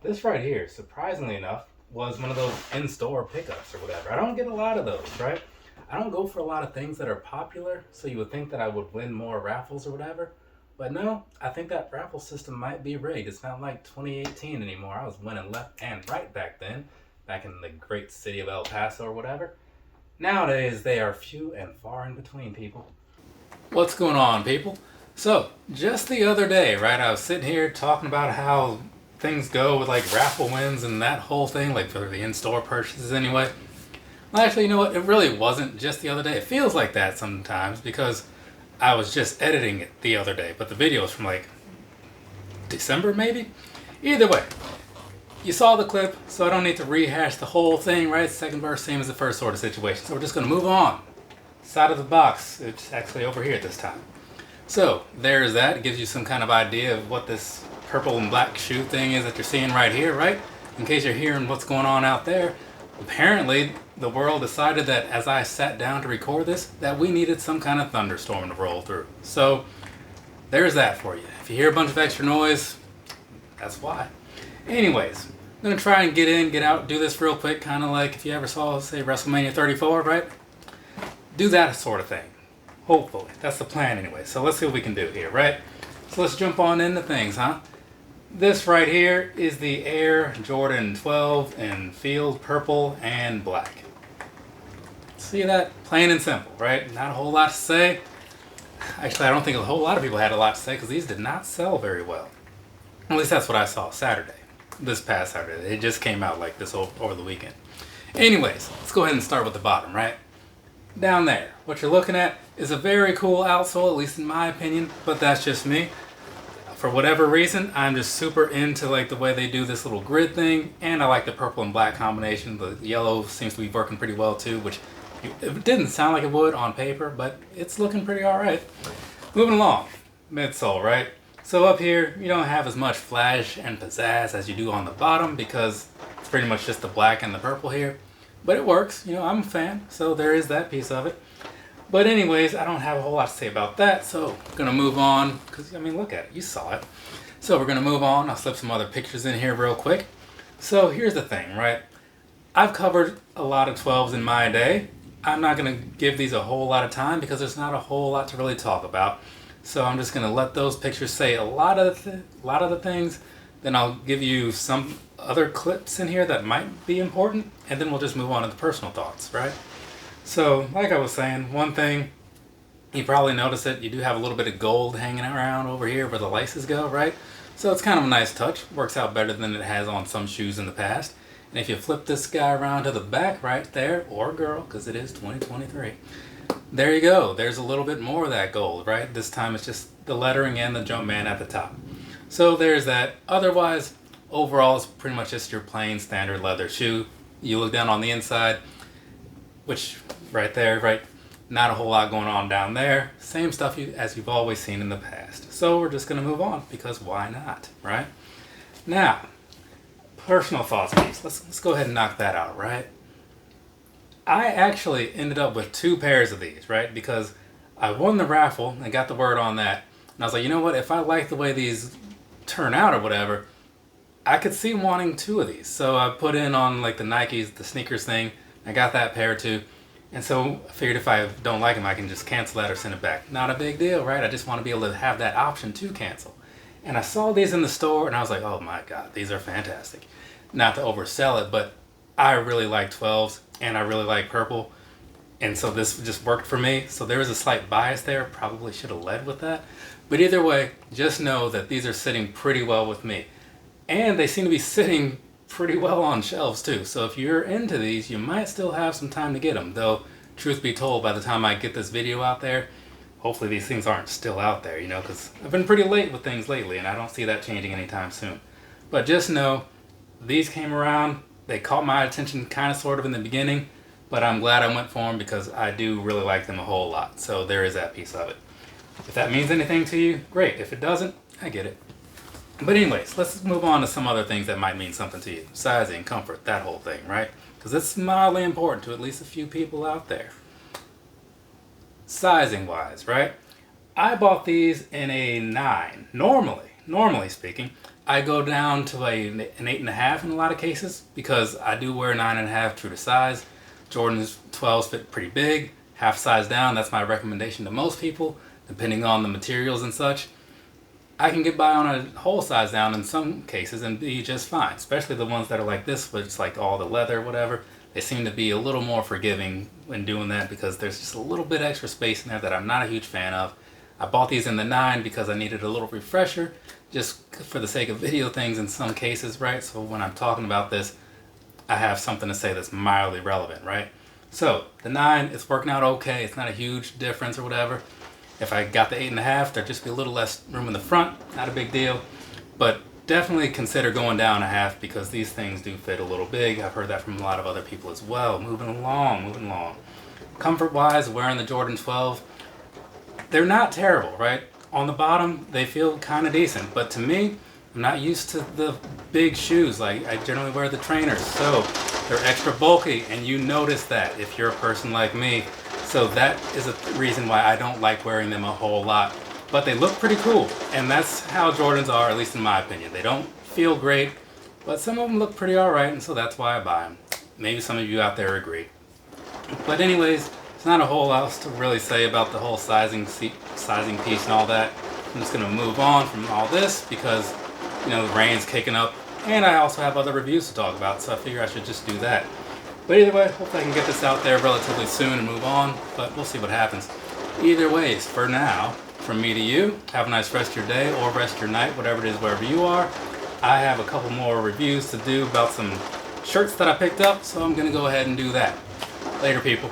This right here, surprisingly enough, was one of those in-store pickups or whatever. I don't get a lot of those, right? I don't go for a lot of things that are popular, so you would think that I would win more raffles or whatever. But no, I think that raffle system might be rigged. It's not like 2018 anymore. I was winning left and right back then, back in the great city of El Paso or whatever. Nowadays, they are few and far in between, people. What's going on, people? So, just the other day, right, I was sitting here talking about how things go with like raffle wins and that whole thing, like for the in-store purchases anyway. Well, actually, you know what? It really wasn't just the other day. It feels like that sometimes because I was just editing it the other day, but the video is from like December maybe? Either way, you saw the clip, so I don't need to rehash the whole thing, right? Second verse, same as the first sort of situation. So we're just going to move on. Side of the box, it's actually over here this time. So there's that. It gives you some kind of idea of what this purple and black shoe thing is that you're seeing right here, right? In case you're hearing what's going on out there. Apparently, the world decided that as I sat down to record this, that we needed some kind of thunderstorm to roll through. So there's that for you. If you hear a bunch of extra noise, that's why. Anyways, I'm going to try and get in, get out, do this real quick, kind of like if you ever saw, say, WrestleMania 34, right? Do that sort of thing. Hopefully. That's the plan anyway. So let's see what we can do here, right? So let's jump on into things, huh? This right here is the Air Jordan 12 in field purple and black. See that? Plain and simple, right? Not a whole lot to say. Actually, I don't think a whole lot of people had a lot to say because these did not sell very well. At least that's what I saw Saturday. This past Saturday. It just came out like this over the weekend. Anyways, let's go ahead and start with the bottom, right? Down there, what you're looking at is a very cool outsole, at least in my opinion, but that's just me. For whatever reason, I'm just super into like the way they do this little grid thing, and I like the purple and black combination. The yellow seems to be working pretty well too, which it didn't sound like it would on paper, but it's looking pretty alright. Moving along, midsole, right? So up here, you don't have as much flash and pizzazz as you do on the bottom because it's pretty much just the black and the purple here. But it works, you know, I'm a fan, so there is that piece of it. But anyways, I don't have a whole lot to say about that, so I'm going to move on, because, I mean, look at it, you saw it. So we're going to move on, I'll slip some other pictures in here real quick. So here's the thing, right? I've covered a lot of 12s in my day. I'm not going to give these a whole lot of time, because there's not a whole lot to really talk about. So I'm just going to let those pictures say a lot of the things, then I'll give you some other clips in here that might be important, and then we'll just move on to the personal thoughts, right? So, like I was saying, one thing, you probably noticed it, you do have a little bit of gold hanging around over here where the laces go, right? So it's kind of a nice touch, works out better than it has on some shoes in the past. And if you flip this guy around to the back right there, or girl, because it is 2023, there you go, there's a little bit more of that gold, right? This time it's just the lettering and the Jumpman at the top. So there's that. Otherwise, overall, it's pretty much just your plain standard leather shoe. You look down on the inside, which right there, right, not a whole lot going on down there. Same stuff as you've always seen in the past. So we're just going to move on because why not, right? Now, personal thoughts, please. Let's go ahead and knock that out, right? I actually ended up with 2 pairs of these, right? Because I won the raffle and got the word on that. And I was like, you know what? If I like the way these turn out or whatever, I could see wanting 2 of these. So I put in on like the Nikes, the sneakers thing. I got that pair too. And so I figured if I don't like them, I can just cancel that or send it back. Not a big deal, right? I just want to be able to have that option to cancel. And I saw these in the store and I was like, oh my God, these are fantastic. Not to oversell it, but I really like 12s and I really like purple. And so this just worked for me. So there was a slight bias there. Probably should have led with that. But either way, just know that these are sitting pretty well with me. And they seem to be sitting pretty well on shelves too. So if you're into these, you might still have some time to get them. Though, truth be told, by the time I get this video out there, hopefully these things aren't still out there, you know, because I've been pretty late with things lately and I don't see that changing anytime soon. But just know, these came around, they caught my attention kind of sort of in the beginning, but I'm glad I went for them because I do really like them a whole lot. So there is that piece of it. If that means anything to you, great. If it doesn't, I get it. But anyways, let's move on to some other things that might mean something to you. Sizing, comfort, that whole thing, right? Because it's mildly important to at least a few people out there. Sizing wise, right? I bought these in a 9. Normally speaking, I go down to an 8.5 in a lot of cases because I do wear 9.5 true to size. Jordan's 12s fit pretty big, half size down. That's my recommendation to most people, depending on the materials and such. I can get by on a whole size down in some cases and be just fine, especially the ones that are like this, but it's like all the leather, whatever. They seem to be a little more forgiving when doing that because there's just a little bit extra space in there that I'm not a huge fan of. I bought these in the 9 because I needed a little refresher, just for the sake of video things in some cases, right? So when I'm talking about this, I have something to say that's mildly relevant, right? So the 9, it's working out okay. It's not a huge difference or whatever. If I got the 8.5, there'd just be a little less room in the front. Not a big deal, but definitely consider going down a half because these things do fit a little big. I've heard that from a lot of other people as well. Moving along. Comfort-wise, wearing the Jordan 12, they're not terrible, right? On the bottom, they feel kind of decent, but to me, I'm not used to the big shoes. Like, I generally wear the trainers, so they're extra bulky, and you notice that if you're a person like me. So that is a reason why I don't like wearing them a whole lot. But they look pretty cool, and that's how Jordans are, at least in my opinion. They don't feel great, but some of them look pretty alright, and so that's why I buy them. Maybe some of you out there agree. But anyways, there's not a whole lot else to really say about the whole sizing piece and all that. I'm just going to move on from all this because, you know, the rain's kicking up, and I also have other reviews to talk about, so I figure I should just do that. But either way, hopefully I can get this out there relatively soon and move on, but we'll see what happens. Either ways, for now, from me to you, have a nice rest of your day or rest of your night, whatever it is, wherever you are. I have a couple more reviews to do about some shirts that I picked up, so I'm going to go ahead and do that. Later, people.